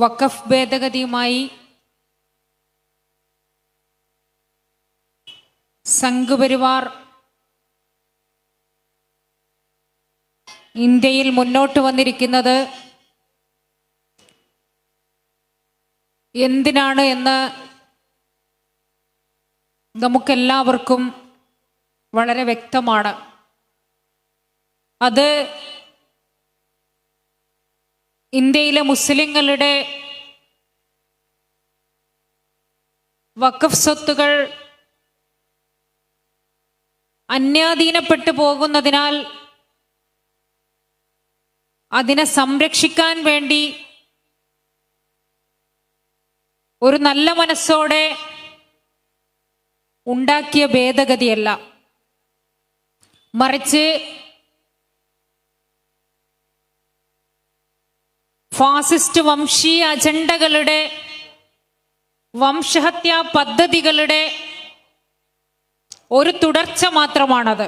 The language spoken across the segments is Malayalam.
വഖഫ് ഭേദഗതിയുമായി സംഘപരിവാർ ഇന്ത്യയിൽ മുന്നോട്ട് വന്നിരിക്കുന്നത് എന്തിനാണ് എന്ന് നമുക്കെല്ലാവർക്കും വളരെ വ്യക്തമാണ്. അത് ഇന്ത്യയിലെ മുസ്ലിങ്ങളുടെ വഖഫ് സ്വത്തുകൾ അന്യാധീനപ്പെട്ടു പോകുന്നതിനാൽ അതിനെ സംരക്ഷിക്കാൻ വേണ്ടി ഒരു നല്ല മനസ്സോടെ ഉണ്ടാക്കിയ ഭേദഗതിയല്ല, മറിച്ച് ഫാസിസ്റ്റ് വംശീയ അജണ്ടകളുടെ വംശഹത്യാ പദ്ധതികളുടെ ഒരു തുടർച്ച മാത്രമാണത്.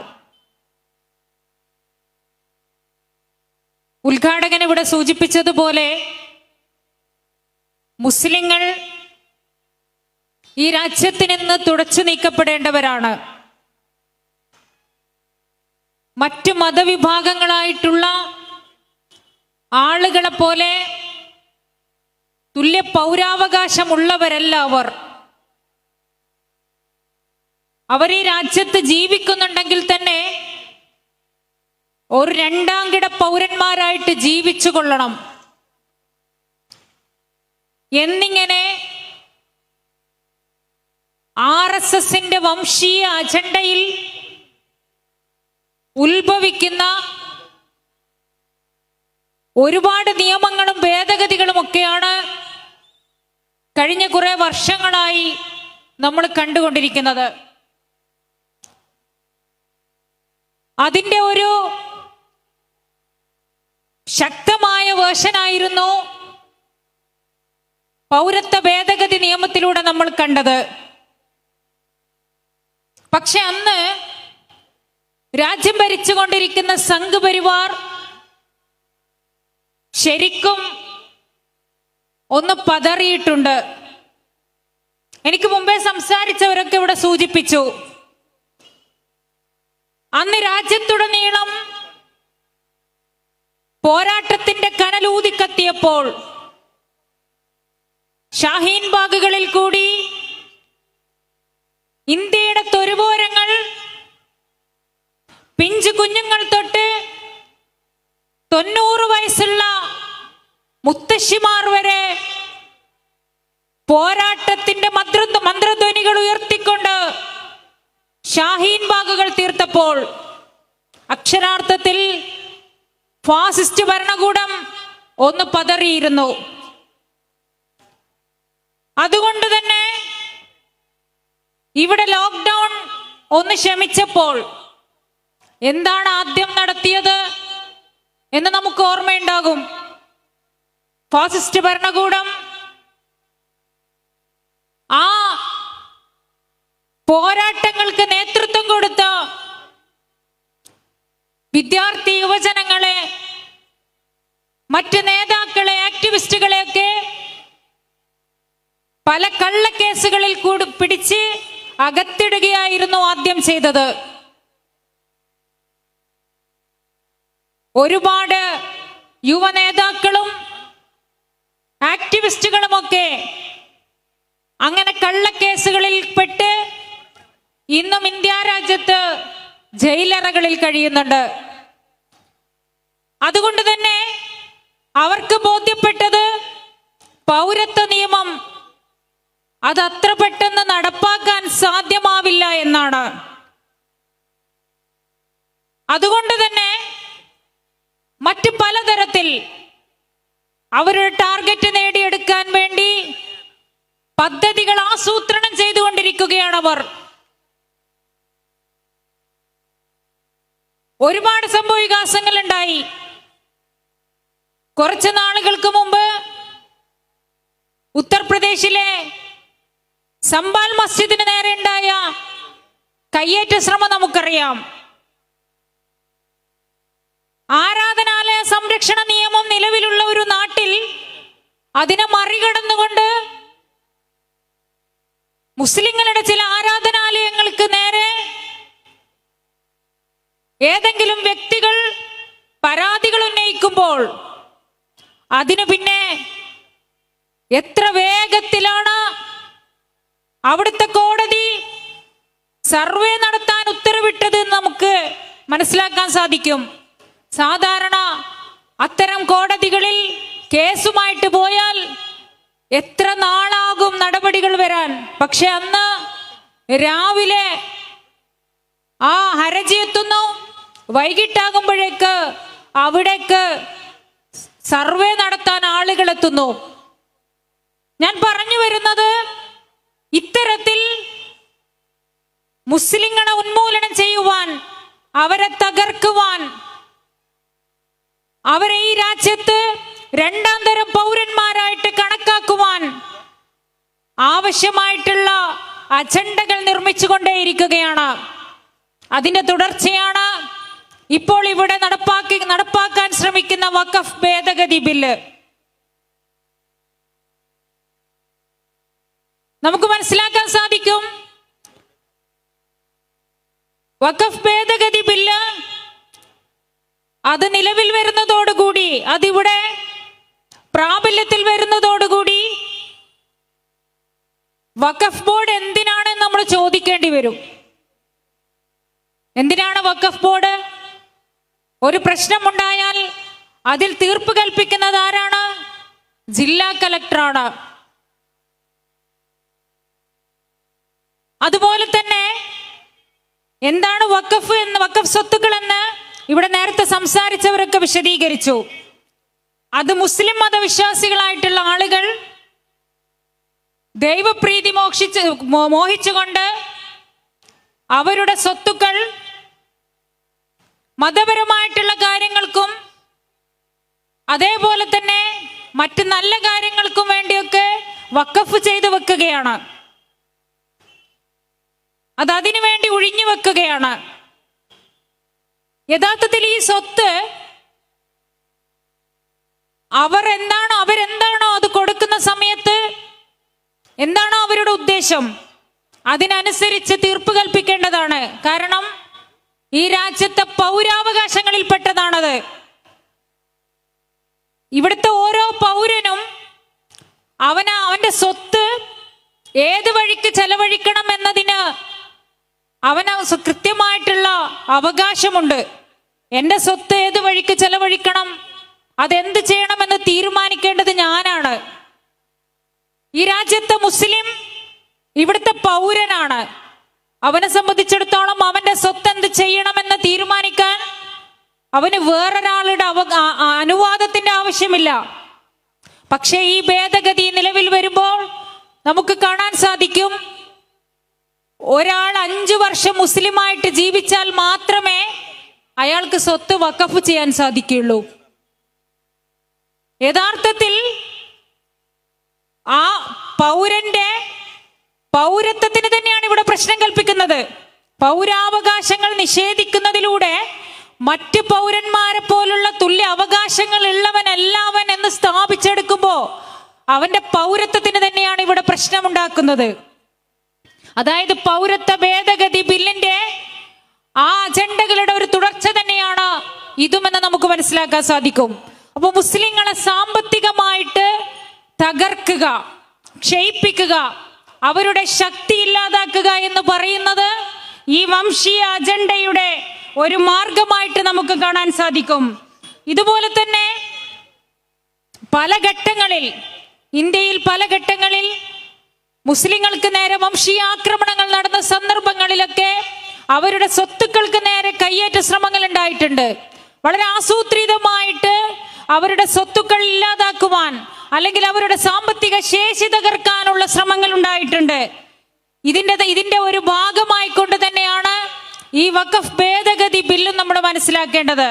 ഉദ്ഘാടകൻ ഇവിടെ സൂചിപ്പിച്ചതുപോലെ മുസ്ലിങ്ങൾ ഈ രാജ്യത്തിൽ നിന്ന് തുടച്ചു നീക്കപ്പെടേണ്ടവരാണ്. മറ്റു മതവിഭാഗങ്ങളായിട്ടുള്ള ആളുകളെ പോലെ തുല്യ പൗരാവകാശമുള്ളവരല്ല അവർ ഈ രാജ്യത്ത് ജീവിക്കുന്നുണ്ടെങ്കിൽ തന്നെ ഒരു രണ്ടാംകിട പൗരന്മാരായിട്ട് ജീവിച്ചു കൊള്ളണം എന്നിങ്ങനെ RSSന്റെ വംശീയ അജണ്ടയിൽ ഉത്ഭവിക്കുന്ന ഒരുപാട് നിയമങ്ങളും ഭേദഗതികളും ഒക്കെയാണ് കഴിഞ്ഞ കുറെ വർഷങ്ങളായി നമ്മൾ കണ്ടുകൊണ്ടിരിക്കുന്നത്. അതിൻ്റെ ഒരു ശക്തമായ വേർഷനായിരുന്നു പൗരത്വ ഭേദഗതി നിയമത്തിലൂടെ നമ്മൾ കണ്ടത്. പക്ഷെ അന്ന് രാജ്യം ഭരിച്ചുകൊണ്ടിരിക്കുന്ന സംഘപരിവാർ ശരിക്കും ഒന്ന് പതറിയിട്ടുണ്ട്. എനിക്ക് മുമ്പേ സംസാരിച്ചവരൊക്കെ ഇവിടെ സൂചിപ്പിച്ചു, അന്ന് രാജ്യത്തുടനീളം പോരാട്ടത്തിന്റെ കനലൂതിക്കത്തിയപ്പോൾ ഷാഹീൻ ബാഗുകളിൽ കൂടി ഇന്ത്യയുടെ തെരുവോരങ്ങൾ പിഞ്ചു കുഞ്ഞുങ്ങൾ തൊട്ട് 90 വയസ്സുള്ള മുത്തശ്ശിമാർ വരെ പോരാട്ടത്തിന്റെ മന്ത്രധ്വനികൾ ഉയർത്തിക്കൊണ്ട് ഷാഹീൻ ബാഗുകൾ തീർത്തപ്പോൾ അക്ഷരാർത്ഥത്തിൽ ഫാസിസ്റ്റ് ഭരണകൂടം ഒന്ന് പതറിയിരുന്നു. അതുകൊണ്ട് തന്നെ ഇവിടെ ലോക്ക്ഡൗൺ ഒന്ന് ശമിച്ചപ്പോൾ എന്താണ് ആദ്യം നടത്തിയത് എന്ന് നമുക്ക് ഓർമ്മയുണ്ടാകും. ഫാസിസ്റ്റ് ഭരണകൂടം ആ പോരാട്ടങ്ങൾക്ക് നേതൃത്വം കൊടുത്ത വിദ്യാർത്ഥി യുവജനങ്ങളെ, മറ്റ് നേതാക്കളെ, ആക്ടിവിസ്റ്റുകളെയൊക്കെ പല കള്ളക്കേസുകളിൽ കൂടി പിടിച്ച് അകത്തിടുകയായിരുന്നു ആദ്യം ചെയ്തത്. ഒരുപാട് യുവ നേതാക്കളും ആക്ടിവിസ്റ്റുകളുമൊക്കെ അങ്ങനെ കള്ളക്കേസുകളിൽ പെട്ട് ഇന്നും ഇന്ത്യ രാജ്യത്ത് ജയിലറകളിൽ കഴിയുന്നുണ്ട്. അതുകൊണ്ട് തന്നെ അവർക്ക് ബോധ്യപ്പെട്ടത് പൗരത്വ നിയമം അത് അത്ര പെട്ടെന്ന് നടപ്പാക്കാൻ സാധ്യമാവില്ല എന്നാണ്. അതുകൊണ്ട് തന്നെ മറ്റു പലതരത്തിൽ അവരുടെ ടാർഗറ്റ് നേടിയെടുക്കാൻ വേണ്ടി പദ്ധതികൾ ആസൂത്രണം ചെയ്തുകൊണ്ടിരിക്കുകയാണ് അവർ. ഒരുപാട് സംഭവവികാസങ്ങൾ ഉണ്ടായി. കുറച്ച് നാളുകൾക്ക് മുമ്പ് ഉത്തർപ്രദേശിലെ സംബാൽ മസ്ജിദിന് നേരെ ഉണ്ടായ കയ്യേറ്റ ശ്രമം നമുക്കറിയാം. ആരാധനാലയ സംരക്ഷണ നിയമം നിലവിലുള്ള ഒരു നാട്ടിൽ അതിനെ മറികടന്നുകൊണ്ട് മുസ്ലിങ്ങളുടെ ചില ആരാധനാലയങ്ങൾക്ക് നേരെ ഏതെങ്കിലും വ്യക്തികൾ പരാതികൾ ഉന്നയിക്കുമ്പോൾ അതിനു പിന്നെ എത്ര വേഗത്തിലാണ് അവിടുത്തെ കോടതി സർവേ നടത്താൻ ഉത്തരവിട്ടത് നമുക്ക് മനസ്സിലാക്കാൻ സാധിക്കും. സാധാരണ അത്തരം കോടതികളിൽ കേസുമായിട്ട് പോയാൽ എത്ര നാളാകും നടപടികൾ വരാൻ. പക്ഷെ അന്ന് രാവിലെ ആ ഹർജി എത്തുന്നു, വൈകിട്ടാകുമ്പോഴേക്ക് അവിടേക്ക് സർവേ നടത്താൻ ആളുകൾ എത്തുന്നു. ഞാൻ പറഞ്ഞു വരുന്നത്, ഇത്തരത്തിൽ മുസ്ലിങ്ങളെ ഉന്മൂലനം ചെയ്യുവാൻ, അവരെ തകർക്കുവാൻ, അവരെ ഈ രാജ്യത്ത് രണ്ടാം തരം പൗരന്മാരായിട്ട് കണക്കാക്കുവാൻ ആവശ്യമായിട്ടുള്ള അജണ്ടകൾ നിർമ്മിച്ചുകൊണ്ടേയിരിക്കുകയാണ്. അതിന്റെ തുടർച്ചയാണ് ഇപ്പോൾ ഇവിടെ നടപ്പാക്കാൻ ശ്രമിക്കുന്ന വഖഫ് ഭേദഗതി ബില്ല്. നമുക്ക് മനസ്സിലാക്കാൻ സാധിക്കും, വഖഫ് ഭേദഗതി ബില്ല് അത് നിലവിൽ വരുന്നതോടുകൂടി, അതിവിടെ പ്രാബല്യത്തിൽ വരുന്നതോടുകൂടി വഖഫ് ബോർഡ് എന്തിനാണ് നമ്മൾ ചോദിക്കേണ്ടി വരും. എന്തിനാണ് വഖഫ് ബോർഡ്? ഒരു പ്രശ്നമുണ്ടായാൽ അതിൽ തീർപ്പ് കൽപ്പിക്കുന്നത് ആരാണ്? ജില്ലാ കലക്ടറാണ്. അതുപോലെ തന്നെ എന്താണ് വഖഫ് സ്വത്തുക്കൾ എന്ന് ഇവിടെ നേരത്തെ സംസാരിച്ചവരൊക്കെ വിശദീകരിച്ചു. അത് മുസ്ലിം മതവിശ്വാസികളായിട്ടുള്ള ആളുകൾ ദൈവപ്രീതി മോഹിച്ചുകൊണ്ട് അവരുടെ സ്വത്തുക്കൾ മതപരമായിട്ടുള്ള കാര്യങ്ങൾക്കും അതേപോലെ തന്നെ മറ്റ് നല്ല കാര്യങ്ങൾക്കും വേണ്ടിയൊക്കെ വഖഫ് ചെയ്തു വെക്കുകയാണ്. അത് അതിനു വേണ്ടി ഒഴിഞ്ഞു വെക്കുകയാണ്. യഥാർത്ഥത്തിൽ ഈ സ്വത്ത് അവരെന്താണോ അത് കൊടുക്കുന്ന സമയത്ത് എന്താണോ അവരുടെ ഉദ്ദേശം, അതിനനുസരിച്ച് തീർപ്പ് കൽപ്പിക്കേണ്ടതാണ്. കാരണം ഈ രാജ്യത്തെ പൗരാവകാശങ്ങളിൽ പെട്ടതാണത്. ഇവിടുത്തെ ഓരോ പൗരനും അവന്റെ സ്വത്ത് ഏത് വഴിക്ക് ചെലവഴിക്കണം എന്നതിന് അവന് കൃത്യമായിട്ടുള്ള അവകാശമുണ്ട്. എൻ്റെ സ്വത്ത് ഏത് വഴിക്ക് ചെലവഴിക്കണം, അതെന്ത് ചെയ്യണമെന്ന് തീരുമാനിക്കേണ്ടത് ഞാനാണ്. ഈ രാജ്യത്തെ മുസ്ലിം ഇവിടുത്തെ പൗരനാണ്. അവനെ സംബന്ധിച്ചിടത്തോളം അവന്റെ സ്വത്ത് എന്ത് ചെയ്യണമെന്ന് തീരുമാനിക്കാൻ അവന് വേറൊരാളുടെ അനുവാദത്തിന്റെ ആവശ്യമില്ല. പക്ഷേ ഈ ഭേദഗതി നിലവിൽ വരുമ്പോൾ നമുക്ക് കാണാൻ സാധിക്കും, ഒരാൾ 5 വർഷം മുസ്ലിമായിട്ട് ജീവിച്ചാൽ മാത്രമേ അയാൾക്ക് സ്വത്ത് വഖഫ് ചെയ്യാൻ സാധിക്കുകയുള്ളൂ. യഥാർത്ഥത്തിൽ ആ പൗരന്റെ പൗരത്വത്തിന് തന്നെയാണ് ഇവിടെ പ്രശ്നം കൽപ്പിക്കുന്നത്. പൗരാവകാശങ്ങൾ നിഷേധിക്കുന്നതിലൂടെ മറ്റ് പൗരന്മാരെ പോലുള്ള തുല്യ അവകാശങ്ങൾ ഉള്ളവനല്ലവൻ എന്ന് സ്ഥാപിച്ചെടുക്കുമ്പോ അവന്റെ പൗരത്വത്തിന് തന്നെയാണ് ഇവിടെ പ്രശ്നമുണ്ടാക്കുന്നത്. അതായത് പൗരത്വ ഭേദഗതി ബില്ലിന്റെ ആ അജണ്ടകളുടെ ഒരു തുടർച്ച തന്നെയാണ് ഇതുമെന്ന് നമുക്ക് മനസ്സിലാക്കാൻ സാധിക്കും. അപ്പൊ മുസ്ലിങ്ങളെ സാമ്പത്തികമായിട്ട് തകർക്കുക, ക്ഷയിപ്പിക്കുക, അവരുടെ ശക്തി ഇല്ലാതാക്കുക എന്ന് പറയുന്നത് ഈ വംശീയ അജണ്ടയുടെ ഒരു മാർഗമായിട്ട് നമുക്ക് കാണാൻ സാധിക്കും. ഇതുപോലെ തന്നെ പല ഘട്ടങ്ങളിൽ, ഇന്ത്യയിൽ പല ഘട്ടങ്ങളിൽ മുസ്ലിങ്ങൾക്ക് നേരെ വംശീയ ആക്രമണങ്ങൾ നടന്ന സന്ദർഭങ്ങളിലൊക്കെ അവരുടെ സ്വത്തുക്കൾക്ക് നേരെ കയ്യേറ്റ ശ്രമങ്ങൾ ഉണ്ടായിട്ടുണ്ട്. വളരെ ആസൂത്രിതമായിട്ട് അവരുടെ സ്വത്തുക്കൾ ഇല്ലാതാക്കുവാൻ അല്ലെങ്കിൽ അവരുടെ സാമ്പത്തിക ശേഷി തകർക്കാനുള്ള ശ്രമങ്ങൾ ഉണ്ടായിട്ടുണ്ട്. ഇതിന്റെ ഒരു ഭാഗമായിക്കൊണ്ട് തന്നെയാണ് ഈ വഖഫ് ഭേദഗതി ബില്ലും നമ്മൾ മനസ്സിലാക്കേണ്ടത്.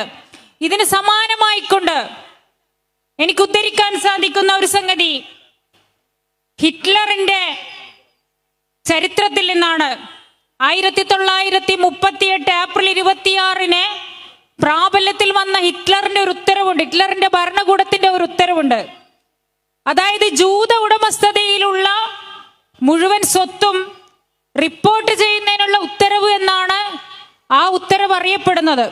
ഇതിന് സമാനമായിക്കൊണ്ട് എനിക്ക് ഉദ്ധരിക്കാൻ സാധിക്കുന്ന ഒരു സംഗതി ഹിറ്റ്ലറിന്റെ ചരിത്രത്തിൽ നിന്നാണ്. 1938 ഏപ്രിൽ 26 പ്രാബല്യത്തിൽ വന്ന ഹിറ്റ്ലറിന്റെ ഒരു ഉത്തരവുണ്ട്. ഹിറ്റ്ലറിന്റെ ഭരണകൂടത്തിന്റെ ഒരു ഉത്തരവുണ്ട്. അതായത് ജൂത ഉടമസ്ഥതയിലുള്ള മുഴുവൻ സ്വത്തും റിപ്പോർട്ട് ചെയ്യുന്നതിനുള്ള ഉത്തരവ് എന്നാണ് ആ ഉത്തരവ് അറിയപ്പെടുന്നത്.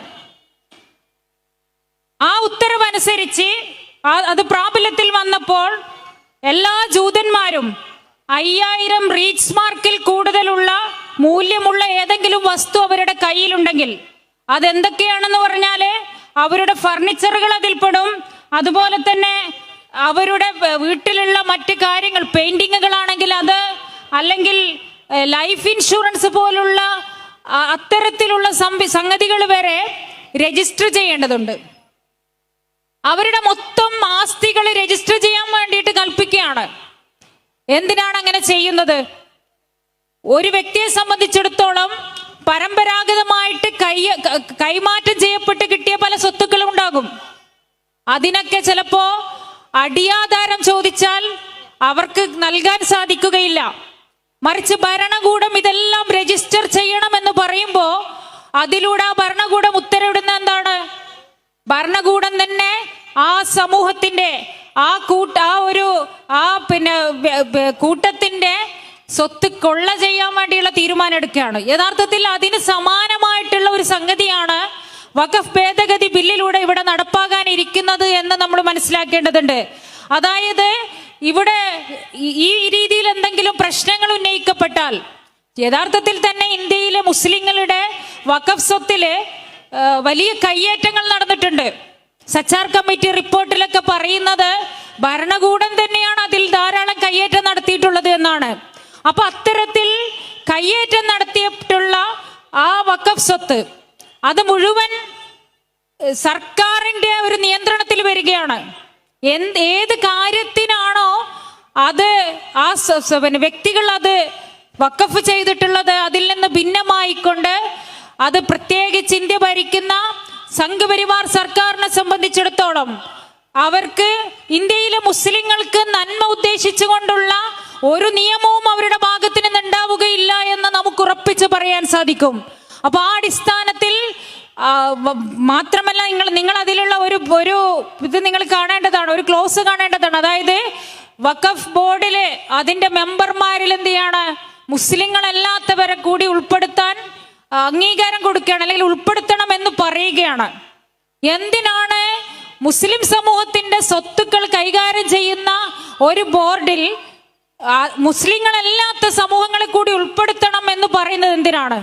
ആ ഉത്തരവ് അനുസരിച്ച് അത് പ്രാബല്യത്തിൽ വന്നപ്പോൾ എല്ലാ ജൂതന്മാരും 5000 റീച്ച് മാർക്കിൽ കൂടുതലുള്ള മൂല്യമുള്ള ഏതെങ്കിലും വസ്തു അവരുടെ കയ്യിലുണ്ടെങ്കിൽ, അതെന്തൊക്കെയാണെന്ന് പറഞ്ഞാൽ അവരുടെ ഫർണിച്ചറുകൾ അതിൽപ്പെടും, അതുപോലെ തന്നെ അവരുടെ വീട്ടിലുള്ള മറ്റ് കാര്യങ്ങൾ, പെയിന്റിങ്ങുകളാണെങ്കിൽ അത്, അല്ലെങ്കിൽ ലൈഫ് ഇൻഷുറൻസ് പോലുള്ള അത്തരത്തിലുള്ള സംഗതികൾ വരെ രജിസ്റ്റർ ചെയ്യേണ്ടതുണ്ട്. അവരുടെ മൊത്തം ആസ്തികൾ രജിസ്റ്റർ ചെയ്യാൻ വേണ്ടിയിട്ട് കൽപ്പിക്കുകയാണ്. എന്തിനാണ് അങ്ങനെ ചെയ്യുന്നത്? ഒരു വ്യക്തിയെ സംബന്ധിച്ചിടത്തോളം പരമ്പരാഗതമായിട്ട് കൈമാറ്റം ചെയ്യപ്പെട്ട് കിട്ടിയ പല സ്വത്തുക്കളും ഉണ്ടാകും. അതിനൊക്കെ ചിലപ്പോ അടിയാധാരം ചോദിച്ചാൽ അവർക്ക് നൽകാൻ സാധിക്കുകയില്ല. മറിച്ച് ഭരണകൂടം ഇതെല്ലാം രജിസ്റ്റർ ചെയ്യണമെന്ന് പറയുമ്പോൾ അതിലൂടെ ആ ഭരണകൂടം ഉത്തരവിടുന്ന എന്താണ്? ഭരണകൂടം തന്നെ ആ സമൂഹത്തിന്റെ കൂട്ടത്തിന്റെ സ്വത്ത് കൊള്ള ചെയ്യാൻ വേണ്ടിയുള്ള തീരുമാനം എടുക്കുകയാണ്. യഥാർത്ഥത്തിൽ അതിന് സമാനമായിട്ടുള്ള ഒരു സംഗതിയാണ് വഖഫ് ഭേദഗതി ബില്ലിലൂടെ ഇവിടെ നടപ്പാകാനിരിക്കുന്നത് എന്ന് നമ്മൾ മനസ്സിലാക്കേണ്ടതുണ്ട്. അതായത് ഇവിടെ ഈ രീതിയിൽ എന്തെങ്കിലും പ്രശ്നങ്ങൾ ഉന്നയിക്കപ്പെട്ടാൽ, യഥാർത്ഥത്തിൽ തന്നെ ഇന്ത്യയിലെ മുസ്ലിങ്ങളുടെ വഖഫ് സ്വത്തില് വലിയ കയ്യേറ്റങ്ങൾ നടന്നിട്ടുണ്ട്. സച്ചാർ കമ്മിറ്റി റിപ്പോർട്ടിലൊക്കെ പറയുന്നത് ഭരണകൂടം തന്നെയാണ് അതിൽ ധാരാളം കയ്യേറ്റം നടത്തിയിട്ടുള്ളത് എന്നാണ്. അപ്പൊ അത്തരത്തിൽ കയ്യേറ്റം നടത്തിയിട്ടുള്ള ആ വഖഫ് സ്വത്ത് അത് മുഴുവൻ സർക്കാരിന്റെ ഒരു നിയന്ത്രണത്തിൽ വരികയാണ്. ഏത് കാര്യത്തിനാണോ അത് ആ വ്യക്തികൾ അത് വഖഫ് ചെയ്തിട്ടുള്ളത്, അതിൽ നിന്ന് ഭിന്നമായിക്കൊണ്ട് അത് പ്രത്യേകിച്ച് ഇന്ത്യ ഭരിക്കുന്ന സംഘപരിവാർ സർക്കാരിനെ സംബന്ധിച്ചിടത്തോളം അവർക്ക് ഇന്ത്യയിലെ മുസ്ലിങ്ങൾക്ക് നന്മ ഉദ്ദേശിച്ചുകൊണ്ടുള്ള ഒരു നിയമവും അവരുടെ ഭാഗത്ത് നിന്ന് ഉണ്ടാവുകയില്ല എന്ന് നമുക്ക് ഉറപ്പിച്ച് പറയാൻ സാധിക്കും. അപ്പൊ ആ അടിസ്ഥാനത്തിൽ മാത്രമല്ല, നിങ്ങൾ അതിലുള്ള ഒരു ഇത് നിങ്ങൾ കാണേണ്ടതാണ്, ഒരു ക്ലോസ് കാണേണ്ടതാണ്. അതായത് വഖഫ് ബോർഡില് അതിന്റെ മെമ്പർമാരിൽ എന്ത് ചെയ്യാണ്, മുസ്ലിങ്ങളല്ലാത്തവരെ കൂടി ഉൾപ്പെടുത്താൻ അംഗീകാരം കൊടുക്കുകയാണ്, അല്ലെങ്കിൽ ഉൾപ്പെടുത്തണം എന്ന് പറയുകയാണ്. എന്തിനാണ് മുസ്ലിം സമൂഹത്തിന്റെ സ്വത്തുക്കൾ കൈകാര്യം ചെയ്യുന്ന ഒരു ബോർഡിൽ മുസ്ലിങ്ങളല്ലാത്ത സമൂഹങ്ങളെ കൂടി ഉൾപ്പെടുത്തണം എന്ന് പറയുന്നത് എന്തിനാണ്?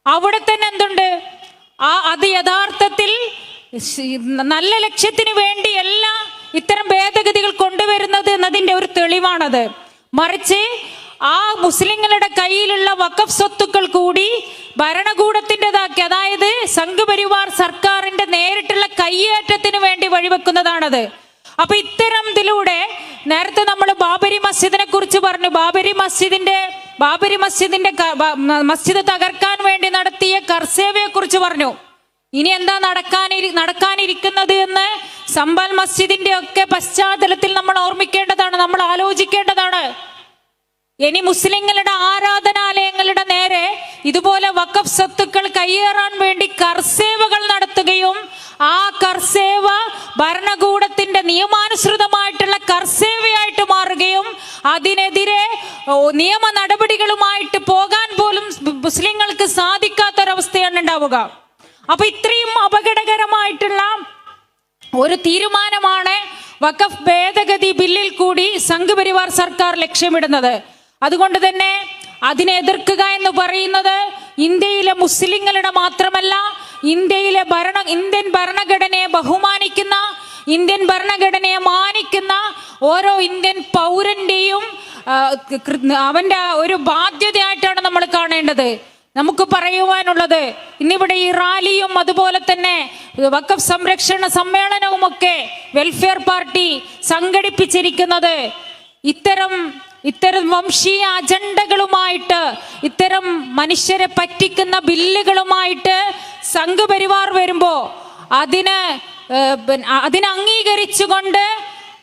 അവിടെ തന്നെ എന്തുണ്ട്? അത് യഥാർത്ഥത്തിൽ നല്ല ലക്ഷ്യത്തിന് വേണ്ടിയല്ല ഇത്തരം ഭേദഗതികൾ കൊണ്ടുവരുന്നത് എന്നതിന്റെ ഒരു തെളിവാണത്. മറിച്ച് ആ മുസ്ലിങ്ങളുടെ കയ്യിലുള്ള വഖഫ് സ്വത്തുക്കൾ കൂടി ഭരണകൂടത്തിൻ്റെതാക്കി, അതായത് സംഘപരിവാർ സർക്കാരിന്റെ നേരിട്ടുള്ള കയ്യേറ്റത്തിന് വേണ്ടി വഴിവെക്കുന്നതാണത്. അപ്പൊ ഇത്തരം ഇതിലൂടെ നേരത്തെ നമ്മൾ ബാബരി മസ്ജിദിനെ കുറിച്ച് പറഞ്ഞു. ബാബരി മസ്ജിദ് തകർക്കാൻ വേണ്ടി നടത്തിയ കർസേവയെ കുറിച്ച് പറഞ്ഞു. ഇനി എന്താ നടക്കാനിരിക്കുന്നത് എന്ന് സംബൽ മസ്ജിദിന്റെ ഒക്കെ പശ്ചാത്തലത്തിൽ നമ്മൾ ഓർമ്മിക്കേണ്ടതാണ്, നമ്മൾ ആലോചിക്കേണ്ടതാണ്. ഇനി മുസ്ലിങ്ങളുടെ ആരാധനാലയങ്ങളുടെ നേരെ ഇതുപോലെ വഖഫ് സ്വത്തുക്കൾ കയ്യേറാൻ വേണ്ടി കർസേവകൾ നടത്തുകയും ആ കർസേവ ഭരണകൂടത്തിന്റെ നിയമാനുസൃതമായിട്ടുള്ള കർസേവയായിട്ട് മാറുകയും അതിനെതിരെ നിയമ നടപടികളുമായിട്ട് പോകാൻ പോലും മുസ്ലിങ്ങൾക്ക് സാധിക്കാത്തൊരവസ്ഥയാണ് ഉണ്ടാവുക. അപ്പൊ ഇത്രയും അപകടകരമായിട്ടുള്ള ഒരു തീരുമാനമാണ് വഖഫ് ഭേദഗതി ബില്ലിൽ കൂടി സംഘപരിവാർ സർക്കാർ ലക്ഷ്യമിടുന്നത്. അതുകൊണ്ട് തന്നെ അതിനെ എതിർക്കുക എന്ന് പറയുന്നത് ഇന്ത്യയിലെ മുസ്ലിങ്ങളുടെ മാത്രമല്ല, ഇന്ത്യൻ ഭരണഘടനയെ ബഹുമാനിക്കുന്ന, ഇന്ത്യൻ ഭരണഘടനയെ മാനിക്കുന്ന ഓരോ ഇന്ത്യൻ പൗരന്റെയും അവന്റെ ഒരു ബാധ്യതയായിട്ടാണ് നമ്മൾ കാണേണ്ടത്. നമുക്ക് പറയുവാനുള്ളത്, ഇന്നിവിടെ ഈ റാലിയും അതുപോലെ തന്നെ വഖഫ് സംരക്ഷണ സമ്മേളനവും ഒക്കെ വെൽഫെയർ പാർട്ടി സംഘടിപ്പിച്ചിരിക്കുന്നത് ഇത്തരം വംശീയ അജണ്ടകളുമായിട്ട്, ഇത്തരം മനുഷ്യരെ പറ്റിക്കുന്ന ബില്ലുകളുമായിട്ട് സംഘപരിവാർ വരുമ്പോ അതിനെ അംഗീകരിച്ചുകൊണ്ട്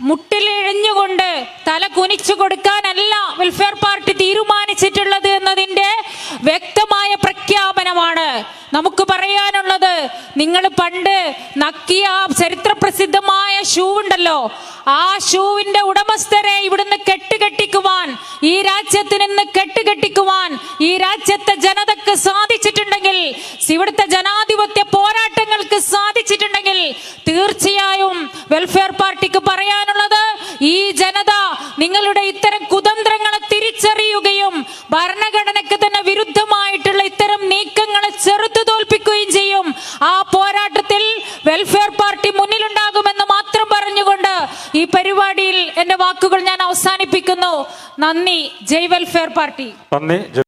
മുട്ടിലിഴഞ്ഞുകൊണ്ട് തല കുനിച്ചു കൊടുക്കാനല്ല വെൽഫെയർ പാർട്ടി തീരുമാനിച്ചിട്ടുള്ളത് എന്നതിന്റെ വ്യക്തമായ പ്രഖ്യാപനമാണ്. നമുക്ക് പറയാനുള്ളത്, നിങ്ങൾ പണ്ട് നക്കിയ ആ ചരിത്രപ്രസിദ്ധമായ ഷൂ ഉണ്ടല്ലോ, ആ ഷൂവിന്റെ ഉടമസ്ഥരെ ഇവിടുന്ന് കെട്ടുകെട്ടിക്കുവാൻ, ഈ രാജ്യത്ത് നിന്ന് കെട്ടുകെട്ടിക്കുവാൻ ഈ രാജ്യത്തെ ജനതക്ക് സാധിച്ചിട്ടുണ്ടെങ്കിൽ, ഇവിടുത്തെ ജനാധിപത്യ പോരാട്ടങ്ങൾക്ക് സാധിച്ചിട്ടുണ്ടെങ്കിൽ, തീർച്ചയായും വെൽഫെയർ പാർട്ടിക്ക് പറയാനുള്ളത്, ഈ ജനത നിങ്ങളുടെ ഇത്തരം കുതന്ത്രങ്ങളെ തിരിച്ചറിയുകയും ഭരണഘടനയ്ക്ക് തന്നെ വിരുദ്ധമായിട്ടുള്ള ഇത്തരം നീക്കങ്ങളെ ചെറുത്തു തോൽപ്പിക്കുകയും ചെയ്യും. ആ പോരാട്ടത്തിൽ വെൽഫെയർ പാർട്ടി മുന്നിലുണ്ടാകുമെന്ന് മാത്രം പറഞ്ഞുകൊണ്ട് ഈ പരിപാടിയിൽ എന്റെ വാക്കുകൾ ഞാൻ അവസാനിപ്പിക്കുന്നു. നന്ദി. ജയ് വെൽഫെയർ പാർട്ടി. നന്ദി.